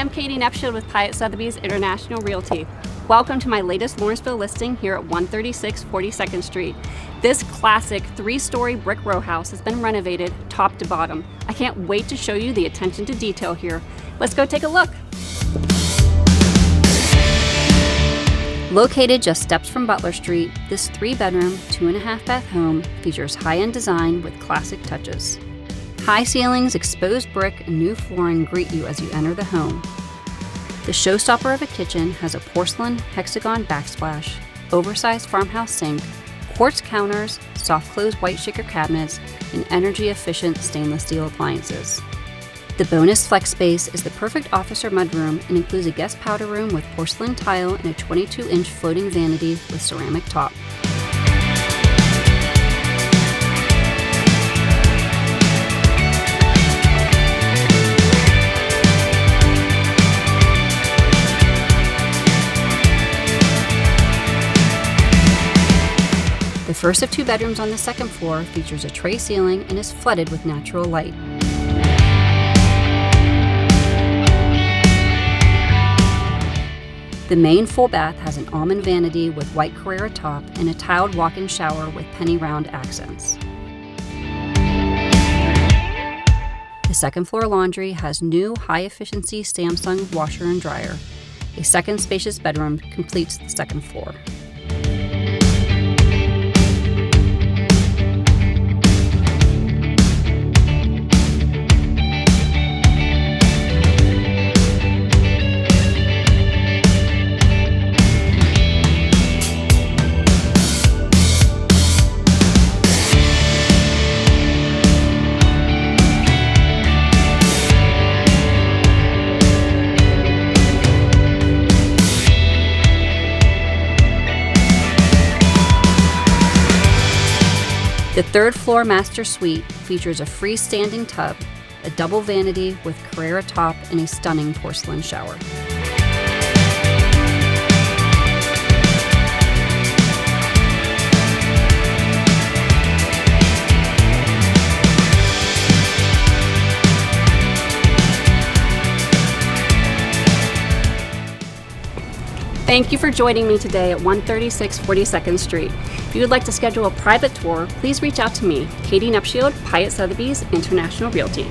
I'm Kaedi Knepshield with Piatt Sotheby's International Realty. Welcome to my latest Lawrenceville listing here at 136 42nd Street. This classic 3-story brick row house has been renovated top to bottom. I can't wait to show you the attention to detail here. Let's go take a look. Located just steps from Butler Street, this 3-bedroom, 2.5-bath home features high-end design with classic touches. High ceilings, exposed brick, and new flooring greet you as you enter the home. The showstopper of a kitchen has a porcelain hexagon backsplash, oversized farmhouse sink, quartz counters, soft-close white shaker cabinets, and energy-efficient stainless steel appliances. The bonus flex space is the perfect office or mudroom and includes a guest powder room with porcelain tile and a 22-inch floating vanity with ceramic top. The first of 2 bedrooms on the second floor features a tray ceiling and is flooded with natural light. The main full bath has an almond vanity with white Carrera top and a tiled walk-in shower with penny round accents. The second floor laundry has new high-efficiency Samsung washer and dryer. A second spacious bedroom completes the second floor. The third floor master suite features a freestanding tub, a double vanity with Carrera top, and a stunning porcelain shower. Thank you for joining me today at 136 42nd Street. If you would like to schedule a private tour, please reach out to me, Kaedi Knepshield, Piatt Sotheby's International Realty.